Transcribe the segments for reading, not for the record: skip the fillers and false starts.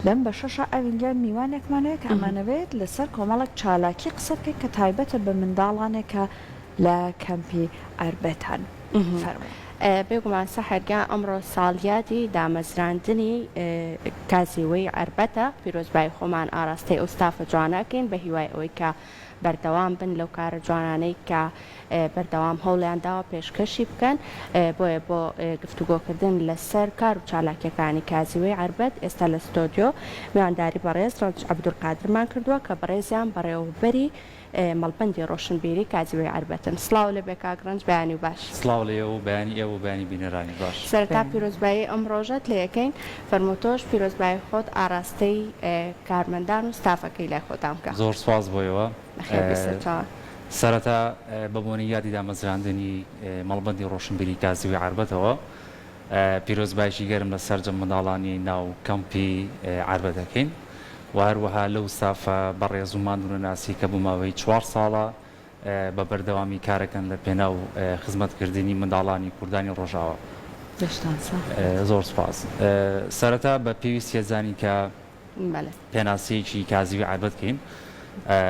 لەم بە شەشە ئەوینگە میوانێکمانەیە کە ئەمانەوێت لەسەر کۆمەڵک چالاکی قسە بکەیت کە تایبەتە بە منداڵانێکە لە کەمپی ئەربەتان فەرموو. بێگومان سەحەرگا ئەمڕۆ ساڵیادی دامەزراندنی کازیوەی ئەربەتە پیرۆزبای خۆمان ئاراستەی ئەوستافە جوانەکەین بە هیوای ئەوەی کە بەردەوام بن لەو کارە جوانانەی کە بەردەوام هەوڵیان داوە پێشکەشی بکەن بۆیە بۆ گفتوگۆکردن لەسەر کار و چالاکیەکانی کازیوەی ئەربەت ئێستا لە ستۆدیۆ میوانداری بەڕێز ڕۆژ عەبدولقادرمان کردووە کە بەڕێزیان بەڕێوەبەری مەڵبەندی ڕۆشنبیری کازیوەی ئەربەتن. سڵاو لە بێ کاگرنج بەیانی و باش. سڵاو لێ و بەیانی ئێوە و بەیانی بینەرانی باش. سەرەتا پیرۆزبایی ئەم ڕۆژەت لە یەکەین فەرموتۆش پیرۆزبایی خۆت ئاراستەی کارمەندان و ستافەکەی لای خۆتان بکە. زۆر سواز بۆیەوە. سەرەتا بە بۆنی یادی دامەزراندنی مەڵبەندی ڕۆشنبیری کازیوەی ئەربەتەوە پیرۆزبایشی گەرم لە سەرجەم منداڵانی ناو کەمپی ئەربەتەکەین. و هەروەها لەو ستافە بەڕێز و ماندوونە ناسی کە بوو ماوەی 4 ساڵە بە بەردەوامی کارەکەن لە پێناو خزمەتکردنی منداڵانی کوردانی ڕۆژاوە. زۆر سپاس. سەرەتا بە پێویستیە زانی کە پێناسەیەکی کازیوەی ئەربەت بکەین.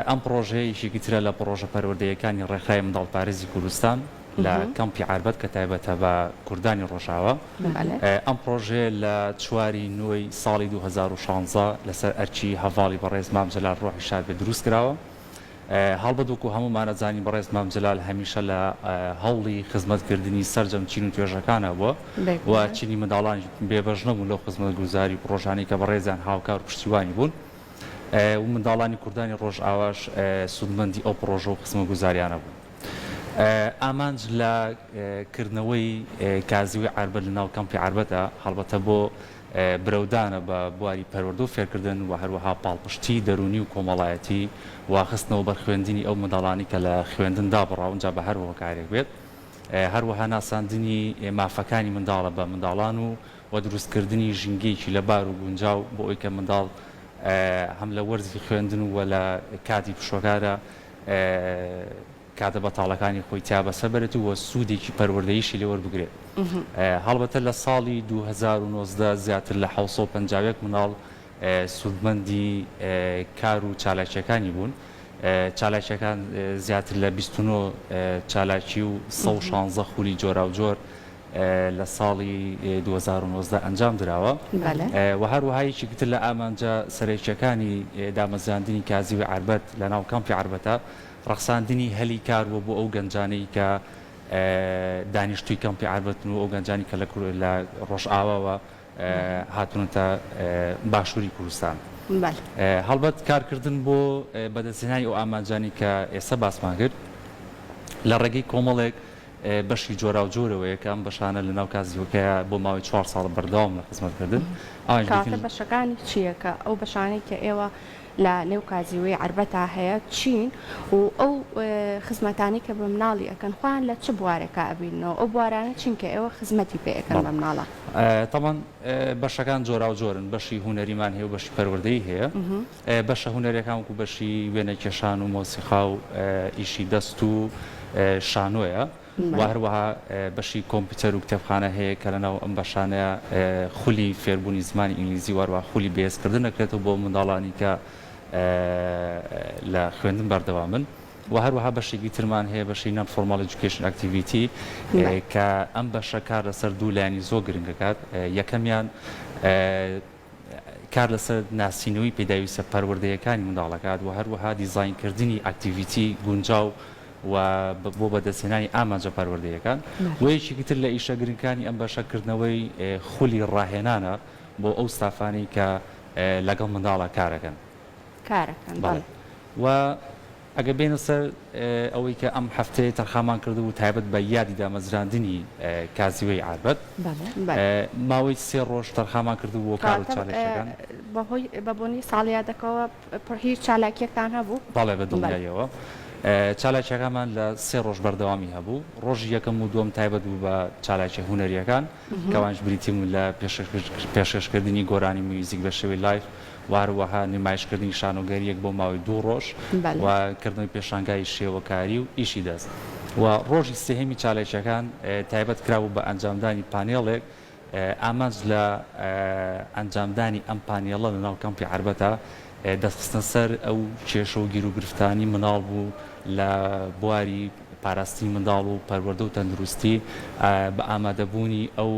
ئەم پرۆژەیەکی ترە لە پرۆژە پەروەردەیەکانی ڕێکخراوی منداڵپارێزی کوردستان لە کەمپی ئەربەت کە تایبەتە بە کوردانی ڕۆژاوە. ئەم پرۆژێ لە 4 نوێی ساڵی 2016 لەسەر ئەرچی هەڤاڵی بەڕێز مام جەلال ڕۆحی شاد بێ دروست کراوە. هەڵبەت وەکو هەموومان ئەزانین بەڕێز مام جەلال هەمیشە لە هەوڵی خزمەتکردنی سەرجەم چین و توێژەکانە بووە و چینی منداڵانی بێبەش نەبوون لەو خزمەتگوزاری پرۆژانەی کە بەڕێزیان هاوکار و پشتیوانی بوون و منداڵانی کوردانی ڕۆژئاواش سودمەندی ئەو پرۆژە و خزمەتگوزاریانە بوون. ئامانج لە کردنەوەی کازیوەی ئەربەت لە ناو کەمپی ئەربەتە هەڵبەتە بۆ برەودانە بە بواری پەروەردە و فێرکردن و هەروەها پاڵپشتی دەرونی و کۆمەڵایەتی واخستنەوە بەرخوێندنی ئەو منداڵانی کە لە خوێندندا بڕاون جا بە هەروەها کارێک بێت. هەروەها ناساندنی مافەکانی منداڵە بە منداڵان و دروستکردنی ژینگەیەکی لە بار و گونجاو بۆ ئەوی کە منداڵ هەم لە وەرزی خوێندن و لە کاتی پشۆکارە کاتە بەتاڵەکانی خۆی تا بەسەبرێت و سوودێکی پەروەردەییشی لێ وەربگرێت. هەڵبەتە لە ساڵی 2019 زیاتر لە 750 منداڵ سودمەندی کار و چالاکیەکانی بوون. چالاکیەکان زیاتر لە 29 چالاکی و 116 خولی جۆرا و جۆر لە ساڵی 2019 ئەنجام دراوە و هەروەهایەکی تر لە ئامانجا سەرێکیەکانی دامەزراندنی کازیوەی ئەربەت لە ناو کەمپی ئەربەتە ڕەخساندنی هەلی کار بۆ ئەو گەنجانەی کە دانیشتووی کەمپی ئەربەتن و ئەو گەنجانی کە لە ڕۆژئاواوە هاتوونەتە باشووری کوردستان. هەڵبەت کارکردن بۆ بەدەستهێنانی ئەو ئامانجانی کە ئێستا باسمان کرد لە ڕێگەی کۆمەڵێک بەشی جۆرا و جۆرەوەیە کە ئەم بەشانە لە ناو کازیوەکەیە بۆ ماوەی 4 ساڵ بەردەوام لە خزمەتکردن. کاتە بەشەکانی چییە کە ئەو بەشانەی کە ئێوە لە نێو کازیوەی ئەربەتە هەیە چین و ئەو خزمەتانی کە بە مناڵی ئەەکەن خۆیان لە چ بوارێکە ئەبینەوە ئەو بوارانە چینکە ئێوە خزمەتی پێ ئەەکەن بە مناڵە؟ تەمان بەشەکان جۆرا و جۆرن بەشی هونەریمان هەیە و بەشی پەروەردەیی هەیە. بەشە هونەرەکان وەکو بەشی وێنەکێشان و مۆسیقا و ئیشی دەست و شانۆیە و هەروەها بەشی کۆمپیوتەر و کتێبخانە هەیە کە لەناو ئەم بەشانەیە خولی فێربوونی زمانی ئینگلیزی وەروە خولی بەهێزکردن دەکرێتەوە بۆ منداڵانی کە لە خوێندن بەردەوامن و هەروەها بەشێکی ترمان هەیە بەشی نان فۆرمال ئێجوکیشن ئەکتیڤیتی کە ئەم بەشە کار لەسەر دوو لایانی زۆر گرنگەکات. یەکەمیان کار لەسەر ناسینەوەی پێداویستە پەروەردەیەکانی منداڵەکات و هەروەها دیزاینکردنی ئەکتیڤیتی گونجاو و بۆ بەدەستهێنانی ئامانجە پەروەردەیەکان و یەکێکی تر لە ئیشە گرنگەکانی ئەم بەشەکردنەوەی خولی ڕاهێنانە بۆ ئەو ستافانەی کە لەگەڵ منداڵە کارەکەن. و ئەگە بێنە سەر ئەوەی کە ئەم هەفتەیە تەرخامان کردو و تایبەت بە یادی دامەزراندنی کازیوەی ئەربەت ماوەی 3 ڕۆژ تەرخامان کردو بۆ کار و چالاکیەکان بەبوونی ساڵیادەکەەوە هیچ چالاکیەکان هەبوو؟ بەڵێ بەدڵنیایەوە. چالاکیەکەمان لە 3 ڕۆژ بەردەوامی هەبوو. ڕۆژی یەکەم و دووەم تایبەت بوو بە چالاکی هونەریەکان کەوانش بریتیم لە پێشکەشکردنی گۆرانی میوزیک بە شێوەی لایف و هەروەها نمایشکردنی شانۆگەریەک بۆ ماوەی 2 ڕۆژ و کردنەوەی پێشانگای شێوەکاری و ئیشی دەست و ڕۆژی سێهەمی چالاکیەکان تایبەت کرابوو بە ئەنجامدانی پانێڵێک ئامانج لە ئەنجامدانی ئەم پانێڵە لە ناو کەمپی عربەتە دەستخستنە سەر ئەو کێشە و گیر و گرفتانی مناڵ بوو لە بواری پاراستی منداڵ و پەروەردە و تەندروستی بە ئامادەبوونی ئەو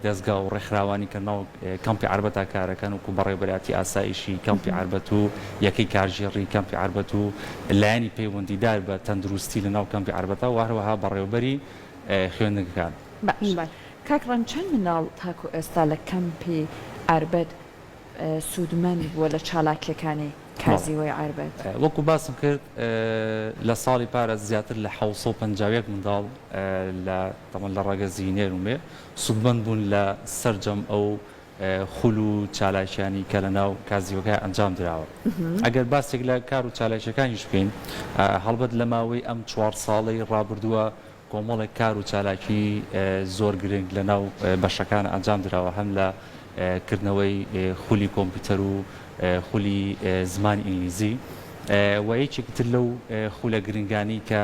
دەستگا و ڕێکخراوانی کە ناو کەمپی عربەتە کارەکەن وکو بەڕێوەبەراتی ئاسایشی کەمپی عربەت و یەکەی کارژێڕی کەمپی عربەت و لایەنی پەیوەندیدار بە تەندروستی لە ناو کەمپی عربەتە و هەروەها بەڕێوەبەری خوێندنگەکان. کاکڕان چەند مناڵ تاکو ئێستا لە کەمپی عربەت سوودمەند بووە لە چالاکیەکانی کازیوەی عربەت؟ وەکو باسم کرد لە ساڵی پارە زیاتر لە 1950 منداڵ لە ڕێگەزی نێرومێ سوودمەند بوون لە سەرجەم ئەو خول و چالاکیانی کە لە ناو کازیوەکە ئەنجام درراوە. ئەگەر باسێک لە کار و چالاکیەکانیش بکەین هەڵبەت لە ماوەی ئەم 4 ساڵی ڕابردووە کۆمەڵێک کار و چالاکی زۆر گرنگ لە ناو بەشەکان ئەنجام درراوە هەم لە کردنەوەی خولی کۆمپیوتەر و خولی زمانی ئینگلیزی و یەکێکتر لەو خولە گرنگانی کە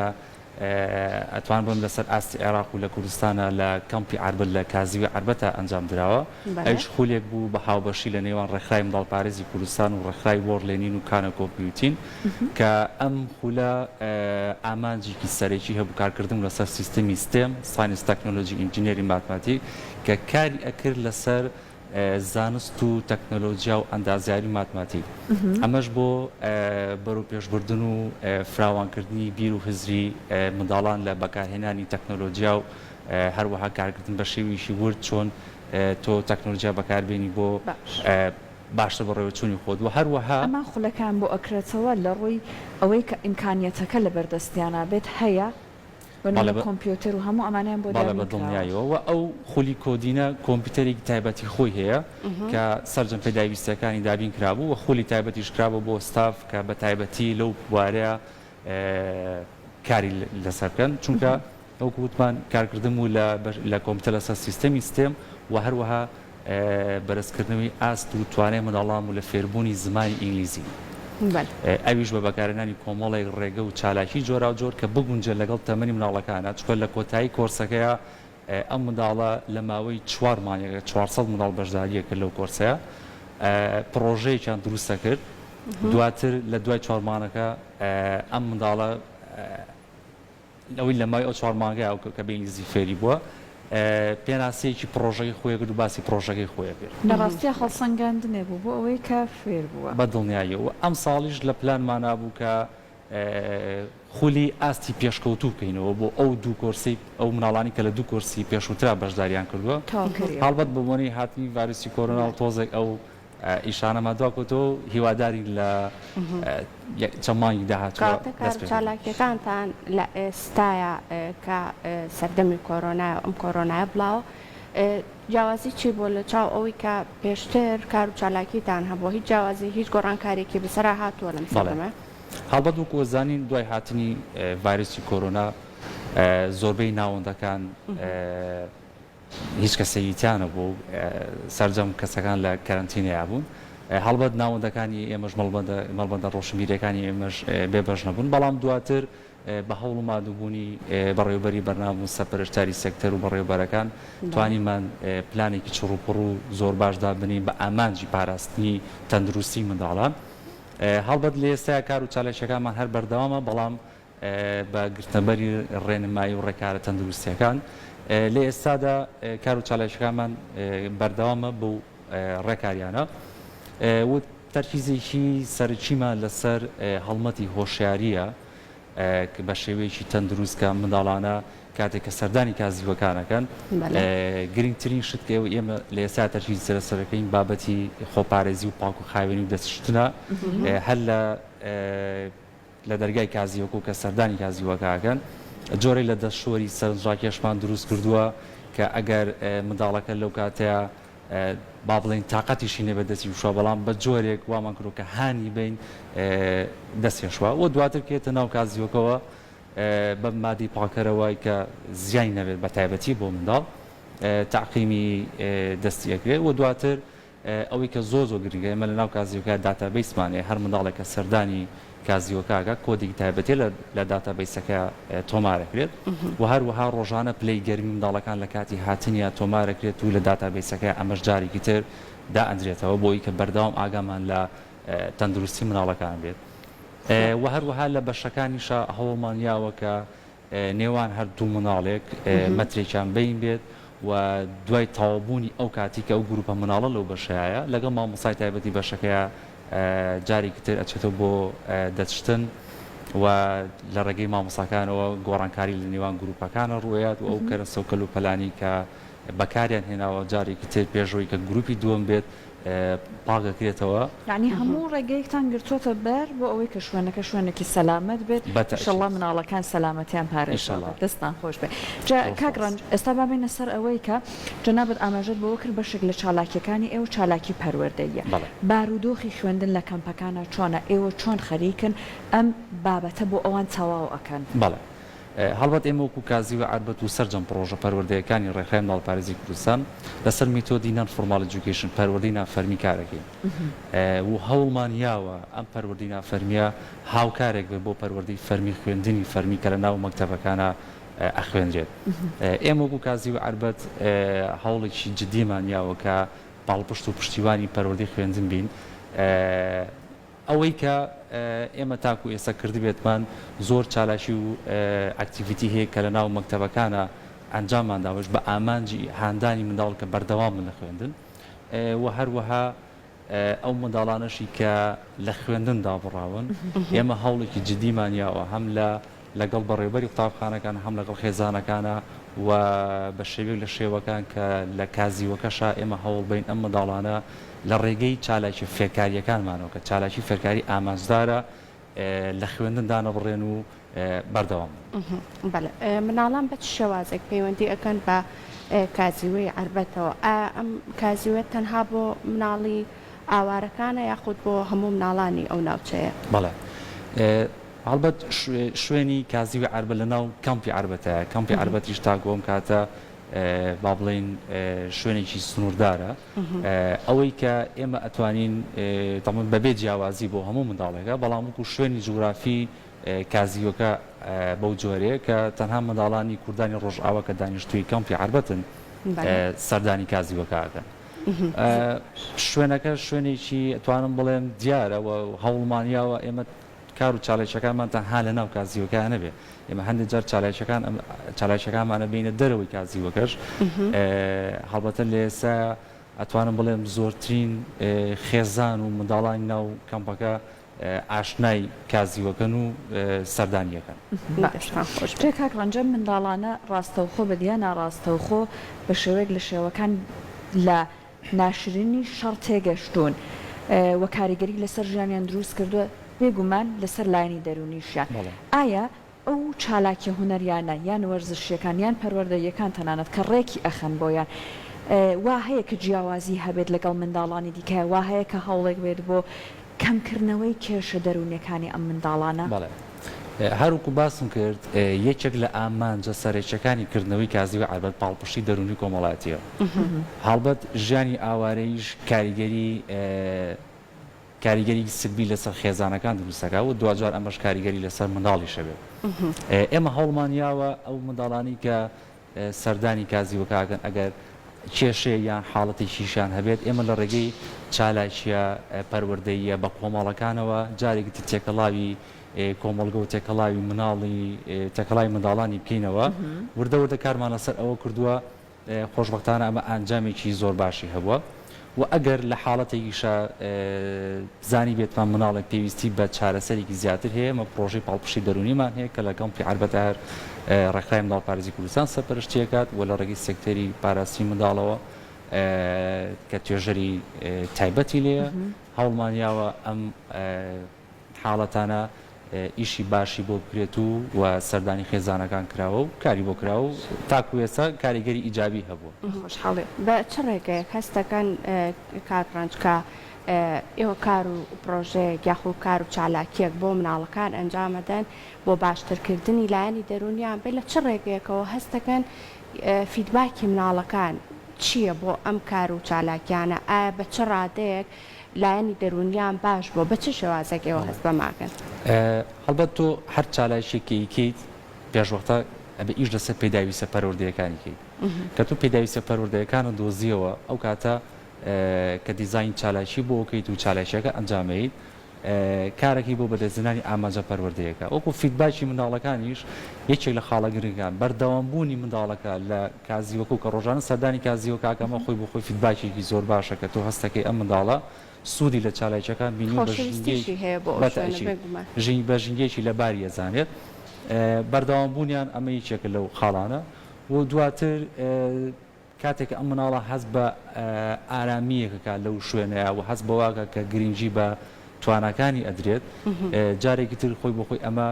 ئەتوان بم لەسەر ئاستی عێراق و لە کوردستانە لە کەمپی عربەت لە کازیوی عربەتە ئەنجام درراوە. ئەوش خولێک بوو بە هاوبەشی لە نێوان ڕێکخراوی منداڵپارێزی کوردستان و ڕێکخراوی وۆرلێنین و کانە کۆمپیوتین کە ئەم خولە ئامانجێکی سەرەکی هەبوو کارکردن لەسەر سیستەمی ستێم ساینس تەکنۆلۆژی ئینجینێری ماتماتیک کە کاری ئەکرد لەسەر زانست و تەکنۆلۆژیا و ئەندازیاری ماتماتیک. ئەمەش بۆ بەرەو پێشبردن و فراوانکردنی بیر و هزری منداڵان لە بەکارهێنانی تەکنۆلۆژیا و هەروەها کارکردن بە شێویشی ورد چۆن تۆ تەکنۆلۆژیا بەکاربێنی بۆ باشتر بەڕێوەچوونی خۆت و هەروەها ئەمان خولەکان بۆ ئەکرێتەوە لە ڕووی ئەوەی کە ئیمکانیەتەکە لە بەردەستیانە بێت هەیە کۆمپیوتەر و هەموو ئەمانیان بۆ دڵنیایەوە و ئەو خولی کۆدینە کۆمپیوتەرێکی تایبەتی خۆی هەیە کە سەرجەم پێداویستەکانی دابین کرابوو و خولی تایبەتیش کرابوو بۆ ستاف کە بە تایبەتی لەو بوارەیە کاری لەسەر بکەن چونکە ئەو گوتمان کارکردن و لە کۆمپیوتەر لەسەر سیستەمی ستێم و هەروەها بەرزکردنەوەی ئاست و توانای منداڵان و لە فێربوونی زمانی ئینگلیزی. ئەویش بە بەکارهێنانی کۆمەڵێک ڕێگە و چالاکی جۆرا و جۆر کە بگونجە لەگەڵ تەمەنی مناڵەکانە چکە لە کۆتایی کۆرسەکەیە ئەم منداڵە لە ماوەی 4 مانگێک 400 منداڵ بەشداریەکە لەو کۆرسەیە پرۆژەیەکیان دروستە کرد دواتر لە دوای 4 مانگەکە ئەم منداڵە ئەوەی لە مای ئەو 4 مانگەیە کە بە ئینگلیزی فێری بووە پێناسەیەکی پرۆژەکەی خۆی کرد و باسی پرۆژەکەی خۆیە کرد. لە ڕاستیە هەڵسەنگاندنێ بوو بۆ ئەوەی کە فێر بووە بە دڵنیاییەوە ئەم ساڵیش لە پلانمان نابوو کە خولی ئاستی پێشکەوتوو بکەینەوە بۆ ئەو دوو کۆرسی ئەو مناڵانی کە لە دوو کۆرسی پێشووترا بەشداریان کردووە هەڵبەت بە بۆنی هاتنی ڤایرۆسی کۆرۆنا و تۆزێک ئەو ئیشانەمە دواکەوتەوە هیواداری لە چەند مانگی داهاتووە چالاکیەکانتان لە ئێستاە کە سەردەمی کۆرۆنای ئەم کۆرۆنایە بڵاو جیاوازی چی بۆ لە چاو ئەوەی کە پێشتر کار و چالاکیتان هەبوو هیچ جیاوازی هیچ گۆڕانکارێکی بەسەرا هاتووە لەم سەردەمە؟ هەڵبەت وەکو وەزانین دوای هاتنی ڤایرۆسی کۆرۆنا زۆربەی ناوەندەکان هیچ کەسەییتیانە بوو سەرجەم کەسەکان لە کەرەنتینەیە بوون هەڵبەت ناوەندەکانی ئێمەش مەڵبەندە ڕۆشنبیرەکانی ئێمەش بێبەش نەبوون بەڵام دواتر بە هەوڵ و مادووبوونی بەڕێوەبەری بەرنامە و سەرپەرشتاری سێکتەر و بەڕێوەبەرەکان توانیمان پلانێکی چڕوپڕ و زۆر باشدا بنین بە ئامانجی پاراستنی تەندروستی منداڵان هەڵبەت لە ئێستا کار و چالێکەکانمان هەر بەردەوامە بەڵام بە گرتنەبەری ڕێنمایی و ڕێکارە تەندروستیەکان لە ئێستادا کار و چالێکەکانمان بەردەوامە بۆ ڕێکاریانە و تەرکیزێکی سەرچیمان لەسەر هەڵمەتی هۆشیاریە بە شێوەیەکی تەندروستکە منداڵانە کاتێک کە سەردانی کازیوەکانەکەن گرنگترین شت کە ئێمە لە ئێستا تەرکیز سەرەکەین بابەتی خۆپارێزی و پاک و خاوێنی و دەستشتنە هەر لە دەرگای کازیوەکە و کە سەردانی کازیوەکەکەن جۆرەی لە دەستشۆری سەرنجڕاکێشمان دروست کردووە کە ئەگەر منداڵەکە لەو کاتەیە با بڵێن تااقەتیشی نێ بەدەستی وشوە بەڵام بە جۆرێک وامان کردو کە هانی بین دەستێشوە و دواتر کێتە ناو کازیوەکەوە بە مادی پاکەرەوەی کە زیانی نەبێت بە تایبەتی بۆ منداڵ تاقیمی دەستیەکرێت و دواتر ئەوەی کە زۆر گرنگە ئێمە لە ناو کازیۆکە داتابیسمانێ هەر منداڵێکە سەردانی کازیۆکاگە کۆدێکی تایبەتێ لە داتابیسەکە تۆمارەکرێت و هەروەها ڕۆژانە پلەی گەرمی منداڵەکان لە کاتی هاتنیا تۆمارەکرێت و لە داتابیسەکە ئەمەش جارێکی تر دائەنجرێتەوە بۆی کە بەردەوام ئاگامان لە تەندروستی مناڵەکان بێت و هەروەها لە بەشەکانیشە هەوڵمانیاوە کە نێوان هەردوو مناڵێک مەترێکیان بین بێت و دوای تەواوبوونی ئەو کاتی کە ئەو گروپە مناڵە لەو بەشایە لەگەڵ مامۆستای تایبەتی بەشەکەیە جارێکی تر ئەچێتەوە بۆ دەچشتن و لە ڕێگەی مامۆستاکانەوە گۆڕانکاری لە نێوان گروپەکانە ڕوەیات و ئەو کەرە سەوکەل و پەلانی کە بەکاریان هێناوە جارێکی تر پێشەوەی کە گروپی دووەم بێت پاگەکرێتەوە یعنی هەموو ڕێگەیەکتان گرتوۆتە بەر بۆ ئەوەی کە شوێنەکە شوێنێکی سەلامەت بێت ئینشەڵڵا مناڵەکان سەلامەتیان پارێزراوە دەستان خۆش بێت کاکڕەنج ئێستا بابێنە سەر ئەوەی کە جەنابەت ئاماژەت بەوە کرد بەشێک لە چالاکیەکانی ئێوە چالاکی پەروەردەیە بارودۆخی خوێندن لە کەمپەکانە چۆنە ئێوە چۆن خەریکن ئەم بابەتە بۆ ئەوان تەواو ئەکەن بەڵێ هەڵبەت ئێمە وەکو کازیوە عربەت و سەرجەم پرۆژە پەروەردەیەکانی ڕێکخراوی منداڵپارێزی کوردستان لەسەر میتۆدی نان فۆرمال ئێجوکیشن پەروەردەی نافەرمی کارەکەین و هەوڵمانیاوە ئەم پەروەردەی نافەرمیە هاوکارێک بێت بۆ پەروەردەی فەرمی خوێندنی فەرمی کە لە ناو مەکتەبەکانە ئەخوێنرێت ئێمە وەکو کازیوە عربەت هەوڵێکی جدیمانیاوە کە باڵپشت و پشتیوانی پەروەردەی خوێندن بین ئەوەی کە ئێمە تاکو ئێستا کردبێتمان زۆر چالاکی و ئەکتیڤیتی هەیە کە لە ناو مەکتەبەکانە ئەنجامانداوەش بە ئامانجی هاندانی منداڵ کە بەردەوام لە خوێندن و هەروەها ئەو منداڵانەشی کە لە خوێندندا بڕاون ئێمە هەوڵێکی جدیمانیاوە هەم لەگەڵ بەڕێوەبەری قوتابخانەکان هەم لەگەڵ خێزانەکانە و بە شێوێک لە شێوەکان کە لە کازیوەکەشا ئێمە هەوڵ بین ئەم منداڵانە لە ڕێگەی چالاکی فێرکاریەکانمانەوە کە چالاکی فێرکاری ئامانجدارە لە خوێندندانە بڕێن و بەردەوام مناڵان بە شێوازێک پەیوەندی ئەەکەن بە کازیوەی عربەتەوە ئەم کازیوێت تەنها بۆ مناڵی ئاوارەکانە یاخود بۆ هەموو مناڵانی ئەو ناوچەیە بەڵێ هەڵبەت شوێنی کازیوی عربە لە ناو کەمپی عربەتە کەمپی عربەتیش تا گۆم کاتە با بڵین شوێنێکی سنووردارە ئەوەی کە ئێمە ئەتوانین تەمەن بەبێ جیاوازی بۆ هەموو منداڵێکە بەڵام وەکو شوێنی جوگرافی کازیۆکە بەو جۆرەیە کە تەنها منداڵانی کوردانی ڕۆژئاوا کە دانیشتووی کەمپی عربەتن سەردانی کازیۆکەکەن شوێنەکە شوێنێکی ئەتوانم بڵێم دیارە و هەوڵمانیاوە ئێمە کار و چالاکیەکانمان تەنها لە ناو کازیۆکە نەبێ ئێمە هەندێک جار چالاکیەکانمانە بینە دەرەوەی کازیوەکەش هەڵبەتە لە ئێستا ئەتوانم بڵێم زۆرترین خێزان و منداڵانی ناو کەمپەکە ئاشنای کازیوەکەن و سەردانیەکەن کاکڕەنجە منداڵانە ڕاستەوخۆ بە دییان ناڕاستەوخۆ بە شێوەیەک لە شێوەکان لە ناشرینی شەڕ تێگەشتون و کاریگەری لەسەر ژیانیان دروست کردووە بێگومان لەسەر لایەنی دەرونیشیان ئایا ئەو چالاکی هوەریانە یان وەرزشیەکان یان پەروەردەیەکان تەنانەت کە ڕێکی ئەخەن بۆیان وا هەیە کە جیاوازی هەبێت لەگەڵ منداڵانی دیکە وا هەیە کە هەوڵێک بێت بۆ کەمکردنەوەی کێشە دەرونیەکانی ئەم منداڵانە هەروکو باسم کرد یەکێک لە ئامانجە سەرێکیەکانی کردنەوەی کازیوە عربەت پاڵپشتی دەرونی کۆمەڵاتیە هەڵبەت ژیانی ئاوارەیش کاریگەری سلبی لەسەر خێزانەکان دروستەکە و دوجار ئەمەش کاریگەری لەسەر منداڵی شەبێت ئێمە هەوڵمانیاوە ئەو منداڵانی کە سەردانی کازیوەکەکەن ئەگەر کێشەیە یان حاڵەتێکیشان هەبێت ئێمە لە ڕێگەی چالاکیە پەروەردەیە بە کۆمەڵەکانەوە جارێکی تێکەڵاوی کۆمەڵگە و تێکەڵاوی تێکەڵاوی منداڵانی بکەینەوە وردە کارمان لەسەر ئەوە کردووە خۆشبەختانە ئەمە ئەنجامێکی زۆر باشی هەبووە و ئەگەر لە حاڵەتێکیشە زانی بێتمان مناڵێک پێویستی بە چارەسەرێکی زیاتر هەیە ئەمە پرۆژەی پاڵپشتی دەرونیمان هەیە کە لە کەمپی عربەت هەر ڕێکخراوی منداڵپارێزی کوردستان سەرپەرشتیەکات و لە ڕێگەی سێکتەری پاراسی منداڵەوە کە توێژەری تایبەتی لێیە هەوڵمانیاوە ئەم حاڵەتانە ئیشی باشی بۆ بکرێت و سەردانی خێزانەکان کراوە و کاری بۆ کراوە و تاکو ئێستا کاریگەری ئیجابی هەبووە خۆشحاڵێ بە چ ڕێگەیەک هەستەکەن کاکڕەنجکە ئێوە کار و پرۆژەیەک یاخود کار و چالاکیەک بۆ مناڵەکان ئەنجامەدەن بۆ باشترکردنی لایەنی دەرونیان بێ لە چ ڕێگەیەکەوە هەستەکەن فیدباکی مناڵەکان چییە بۆ ئەم کار و چالاکیانە ئایا بە چ ڕادەیەک لایەنی دەرونیان باش بۆ بە چ شێوازێکەوە هەست بەماکەن هەڵبەت تۆ هەر چالایشێکی کەیت پێشوەختە ئەبێ ئیش لەسەر پێداویستە پەروەردەیەەکانی کەیت کە تو پێداویستە پەروەردەیەەکانە دۆزیەوە ئەو کاتە کە دیزاین چالایشی بۆ کەیت و چالایشەکە ئەنجامەیت کارێکی بۆ بەدەستێنانی ئاماژە پەروەردەیەەکە وەکو فیدباکی منداڵەکانیش یەکێک لە خاڵە گرنگان بەردەوامبوونی منداڵەکە لە کازیوەکە و کە ڕۆژانە سەردانی کازیوە کاکەمە خۆی بۆ خۆی فیدباکێکی زۆر باشە کە تۆ هەستەکەی ئەم منداڵە سوودی لە چالایچەکان بینی بە ژینگەیەکی لە باری ئەزانێت بەردەوامبوونیان ئەمە یەکێکە لەو خاڵانە و دواتر کاتێک ئەم مناڵە هەست بە ئارامیەکەکە لەو شوێنەیە و هەست بەواکە کە گرنگجی بە توانەکانی ئەدرێت جارێکی تر خۆی بۆ خۆی ئەمە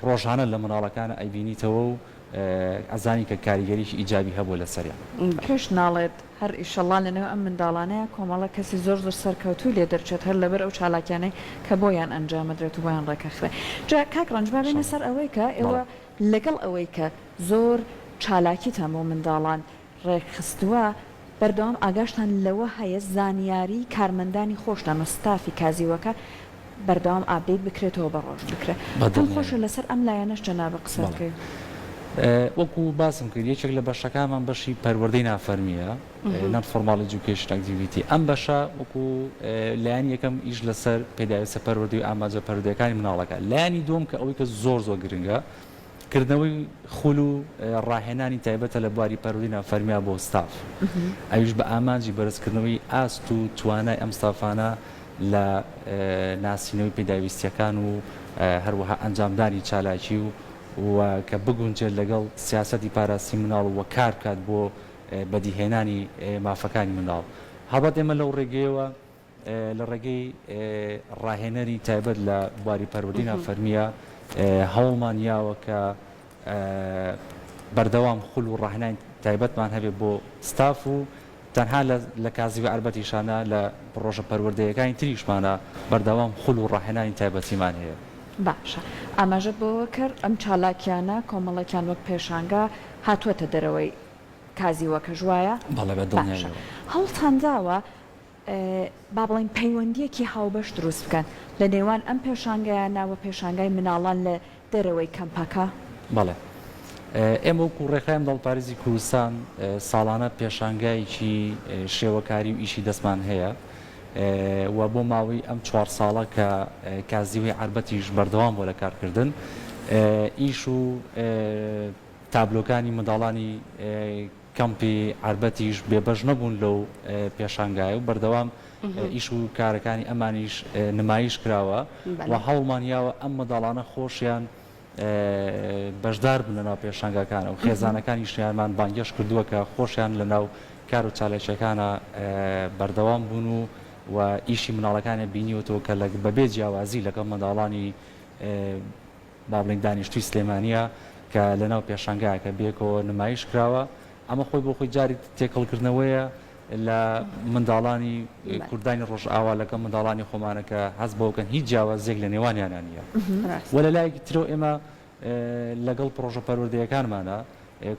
ڕۆژانە لە مناڵەکانە ئەیبینیتەوە و ئەزانی کە کاریگەریشی ئیجابی هەبوو لە سەریان پێش ناڵێت هەر ئیشەڵا لەنێو ئەم منداڵانەیە کۆمەڵە کەسی زۆر زۆر سەرکەوتوو لێ دەرچێت هەر لەبەر ئەو چالاکیانەی کە بۆیان ئەنجامەدرێت و بۆیان ڕێکەخرێت جا کاک ڕەنجبا بێنە سەر ئەوەی کە ئێوە لەگەڵ ئەوەی کە زۆر چالاکیتان بۆ منداڵان ڕێکخستووە بەردەوام ئاگاشتان لەوە هەیە زانیاری کارمەندانی خۆشتان مەستافی کازیوەکە بەردەوام ئابدەیت بکرێتەوە بە ڕۆژ بکرێت پڵ خۆشە لەسەر ئەم لایەنەش جەنابە قسە بکەیت وەکو باسم کرد یەکێک لە بەشەکانمان بەشی پەروەردەی نافەرمیە نان فۆرمال ئێجوکیشن ئەکتیڤیتی ئەم بەشە وەکو لایەن یەکەم ئیش لەسەر پێداویستە پەروەردەی و ئاماژە پەروەردەیەەکانی مناڵەکە لایەنی دووەم کە ئەوەی کە زۆر گرنگە کردنەوەی خول و ڕاهێنانی تایبەتە لە بواری پەروەردەی نافەرمیە بۆ ستاف ئەویش بە ئامانجی بەرزکردنەوەی ئاست و توانای ئەم ستافانە لە ناسینەوەی پێداویستیەکان و هەروەها ئەنجامدانی چالاکی و کە بگونجێت لەگەڵ سیاسەتی پاراسی مناڵ و کار بکات بۆ بەدیهێنانی مافەکانی مناڵ هەڵبەت ئێمە لەو ڕێگەیەوە لە ڕێگەی ڕاهێنەری تایبەت لە بواری پەروەردەی نافەرمیە هەوڵمان یاوە کە بەردەوام خول و ڕاهێنانی تایبەتمان هەبێت بۆ ستاف و تەنها لە کازیوە ئەربەتیشانە لە ڕۆژە پەروەردەیەەکانی تریشمانە بەردەوام خول و ڕاهێنانی تایبەتیمان هەیە باشە ئاماژەت بۆەوە کرد ئەم چالاکیانە کۆمەڵەکیان وەک پێشانگا هاتووەتە دەرەوەی کازیوەکە ژوایە هەڵتان داوە با بڵین پەیوەندیەکی هاوبەش دروست بکەن لە نێوان ئەم پێشانگایە ناوە پێشانگای مناڵان لە دەرەوەی کەمپەکە بەڵێ ئێمە وەکو ڕێخای منداڵپارێزی کوردستان ساڵانە پێشانگایکی شێوەکاری و ئیشی دەستمان هەیە و بۆ ماوەی ئەم 4 ساڵە کە کازیوەی عربەتیش بەردەوام بۆ لە کارکردن ئیش و تابلۆکانی منداڵانی کەمپی عربەتیش بێبەش نەبوون لەو پێشانگایە و بەردەوام ئیش و کارەکانی ئەمانیش نمایش کراوە و هەوڵمانیاوە ئەم منداڵانە خۆشیان بەشدار بن لەناو پێشانگاکانە و خێزانەکانی شیانمان بانگێش کردووە کە خۆشیان لەناو کار و چالێکەکانە بەردەوام بوون و ئیشی مناڵەکانە بینیوەوە کە بەبێ جیاوازی لەگەڵ منداڵانی بابلین دانیشتوی سلێمانیە کە لەناو پێشانگایەکە بێکەوە نمایش کراوە ئەمە خۆی بۆ خۆی جاری تێکەڵکردنەوەیە لە منداڵانی کوردانی ڕۆژ ئاوا لەگەڵ منداڵانی خۆمانەکە هەست بۆکەن هیچ جیاوازێک لە نێوانیانە نیە وە لە لایەکی ترەوە ئێمە لەگەڵ پرۆژە پەروەردەیەکانمانە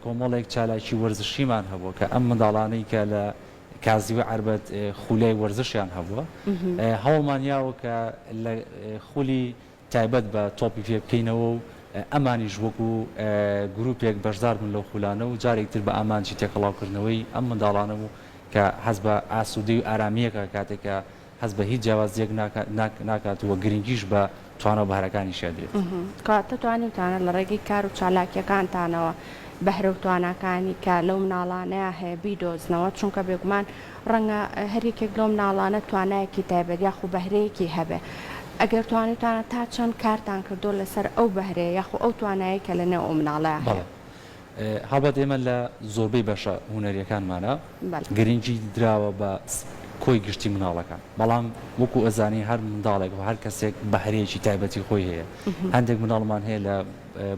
کۆمەڵێک چالاکی وەرزشیمان هەبووە کە ئەم منداڵانەی کە لە کازیوە عربەت خولای وەرزشیان هەبووە هەوڵمانیاوە کە لە خولی تایبەت بە تۆپی پێ بکەینەوە و ئەمانیش وەکو گروپێک بەشدار بن لەو خولانە و جارێکتر بە ئامانجی تێکەڵاوکردنەوەی ئەم منداڵانە بوو کە هەست بە ئاسوودەی و ئارامیەکە کاتێکە هەست بە هیچ جیاوازیەک ناکاتوە گرنگیش بە توانە بەهرەکانی شێدرێت کاتە توانیتانە لە ڕێگەی کار و چالاکیەکانتانەوە بەهرە و توانەکانی کە لەو مناڵانەیە هەیە بیدۆزنەوە چونکە بێگومان ڕەنگە هەرێکێک لەو مناڵانە توانایەکی تایبەت یاخو بەهرەیەکی هەبێ ئەگەر توانیتانە تا چەند کارتان کردو لەسەر ئەو بەهرەیە یاخو ئەو توانایی کە لەنێو ئەو مناڵەیە هەیە هەڵبەت ئێمە لە زۆربەی بەشە هونەریەکانمانە گرنگی دراوە بە کۆی گشتی مناڵەکان بەڵام وەکو ئەزانی هەر منداڵێک و هەر کەسێک بەهرەیەکی تایبەتی خۆی هەیە هەندێک مناڵمان هەیە لە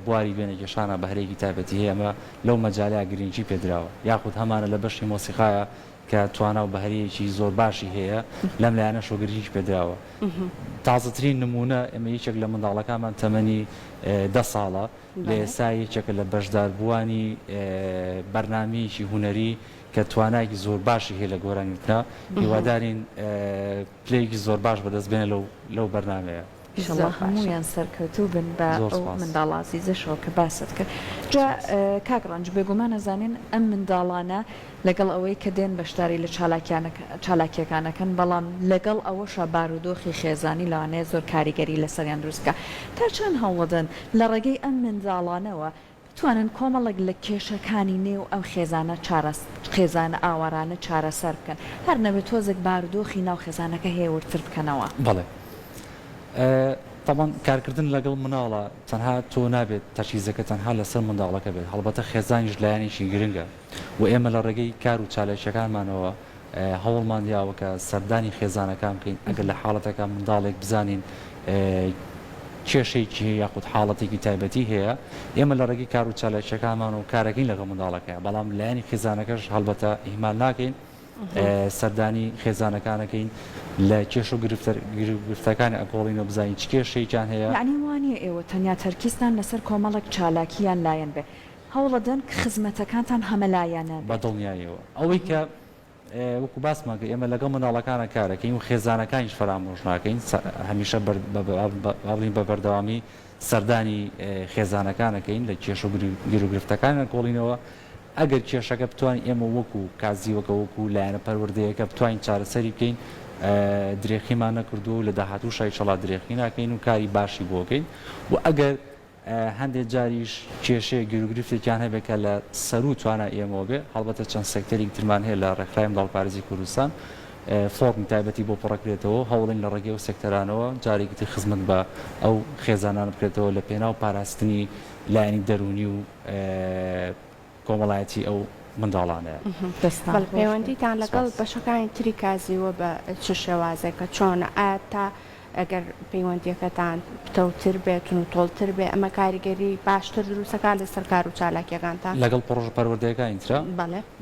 بواری وێنەکێشانە بەهرەیەکی تایبەتی هەیە ئەمە لەو مەجالەیە گرنگی پێدراوە یاخود هەمانە لە بەشی مۆسیقایە کە توانە و بەهرەیەکی زۆر باشی هەیە لەم لایەنە شۆگرنگی پێدراوە تازەترین نمونە ئێمە یەکێک لە منداڵەکانمان تەمەنی 10 ساڵە لە ئێستا یەکێکە لە بەشداربووانی بەرنامەیەکی هونەری کە توانایکی زۆر باشی هەیە لە گۆرانیتنا هیوادارین پلەیەکی زۆر باش بەدەست بێنە لەو بەرنامەیە. ئینشاءالله هەموویان سەرکەوتوو بن بە زۆر ئەو سپاس. منداڵ عزیزەشەوە کە باست کرد. جا کاک ڕەنج بێگومان ئەزانین ئەم منداڵانە لەگەڵ ئەوەی کە دێن بەشداری لە چالاکیەکانەکەن بەڵام لەگەڵ ئەوەشە بارودۆخی خێزانی لەوانەیە زۆر کاریگەری لەسەریان دروستکە. تا چەند هەوڵدن لە ڕێگەی ئەم منداڵانەوە توانن کۆمەڵک لە کێشەکانی نێو ئەم خێزانە ئاوارانە چارەسەر بکەن هەر نەبێت تۆزێک بارودۆخی ناو خێزانەکە هەیە ورتر بکەنەوە. بەڵێ طبعاً کارکردن لەگەڵ مناڵە تەنها تۆ نابێت تەرکیزەکە تەنها لەسەر منداڵەکە بێت هەڵبەتە خێزانیش لایەنێکی گرنگە و ئێمە لە ڕێگەی کار و چالێکیەکانمانەوە هەوڵمان دیاوە کە سەردانی خێزانەکان بکەین ئەگەر لە حاڵەتەکە منداڵێک بزانین کێشێکی یاخود حاڵەتێکی تایبەتی هەیە ئێمە لە ڕێگەی کار و چالێکیەکانمان و کارەکەین لەگەڵ منداڵەکە بەڵام لایەنی خێزانەکەش هەڵبەتە ئیهمال ناکەین سەردانی خێزانەکانەکەین لە کێش و گرفتەکانی ئەگۆڵین و بزانین چ کێشەیەکیان هەیە. یعنی وانە ئێوە تەنیا تەرکیزتان لەسەر کۆمەڵک چالاکیان لایەن بێ هەوڵەدەن کە خزمەتەکانتان هەمەلایەنە بە دڵنیاییەوە ئەوەی کە وەکو باسمانکە ئێمە لەگەڵ مناڵەکانە کارەکەین و خێزانەکانیش فەرامۆژ ناکەین هەمیشە بڵین بە بەردەوامی سەردانی خێزانەکانەکەین لە کێش و گرفتەکان ئەگۆڵینەوە ئەگەر کێشەکە بتوانین ئێمە وەکو کازیوەکە وەکو لایەنە پەروەردەیەکە بتوانین چارەسەری بکەین درێخیمان نەکردو و لە داهاتوو شایشەڵا درێخی ناکەین و کاری باشی بۆکەین و ئەگەر هەندێک جاریش کێشەیە گیرروگرفتێکیان هەبێت کە لە سەر و توانە ئێمەوە بێ هەڵبەتە چەند سەکتەرێک ترمان هەیە لە ڕێکخراوی منداڵپارێزی کوردستان فۆرمی تایبەتی بۆ پڕەکرێتەوە هەوڵین لە ڕێگەی و سەکتەرانەوە جارێکی تر خزمەت بە ئەو خێزانان بکرێتەوە لە پێناو پاراستنی لایەنی دەرونی و کۆمەڵایەتی ئەو منداڵانەیە. پەیوەندیتان لەگەڵ بەشەکانی تری کازیوە بە چ شێوازێکە چۆنە تا ئەگەر پەیوەندیەکەتان پتەوتر بێت و تۆڵتر بێ ئەمە کاریگەری باشتر دروستەکان لەسەر کار و چالاکیەکانتان لەگەڵ پڕۆژە پەروەردەیەەکانی ترە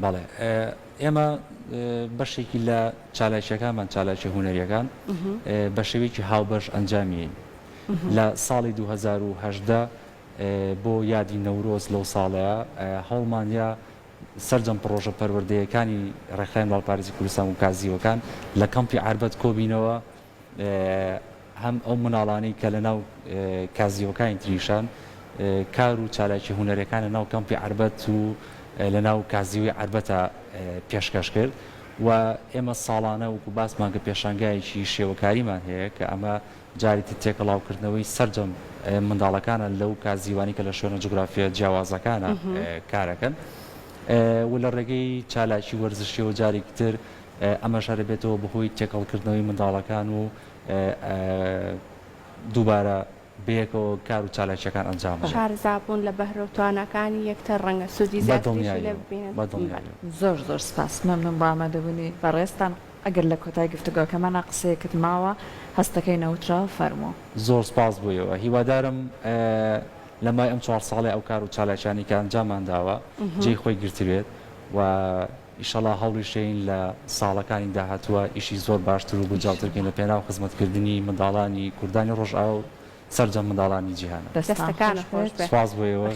بەڵێ ئێمە بەشێکی لە چالاکیەکانمان چالاکی هونەریەکان بە شێوەیەکی هاوبەش ئەنجامیین لە ساڵی 2018 بۆ یادی نەورۆز لەو ساڵەیە هەوڵمانیا سەرجەم پڕۆژە پەروەردەیەکانی ڕێکخراوی منداڵپارێزی کوردستان و کازیوەکان لە کەمپی عاربەت کۆبینەوە هەم ئەو مناڵانەی کە لە ناو کازیوەکانی تریشان کار و چالاکی هونەرەکانە ناو کەمپی عاربەت و لە ناو کازیوی عاربەتە پێشکەش کرد و ئێمە ساڵانە وەکو باسمان کە پێشانگایەکی شێوەکاریمان هەیە کە ئەمە جاریتی تێکەڵاوکردنەوەی سەرجەم منداڵەکانە لەو کازیوانی کە لە شوێنە جوگرافیە جیاوازەکانە کارەکەن و لە ڕێگەی چالاکی وەرزشی و جارێکی تر ئەمە شارە بێتەوە بەهۆی تێکەڵکردنەوەی منداڵەکان و دووبارە بەیەکەوە کار و چالاکیەکان ئەنجام شارەزابوون لە بەهرەوتوانەکانی یەکتر ڕەنگە سودی زۆر زۆر سپاس مەمنون بە ئامادەبوونی بەڕێستان ئەگەر لە کۆتای گفتوگۆکەمانە قسەیەکت ماوە هەستەکەی نەوترا فەرموو زۆر سپاس بوویەوە هیوادارم لە مای ئەم 4 ساڵی ئەو کار و چالاکیانی کە ئەنجامان داوە جێی خۆی گرتوێت و ئیشەڵا هەوڵیشین لە ساڵەکانی داهاتووە ئیشی زۆر باشتر و بجاڵترکەین لە پێناو خزمەتکردنی منداڵانی کوردانی ڕۆژئاو سەرجەم منداڵانی جیهانە دەستەکانە خۆش سپاس بوویەوە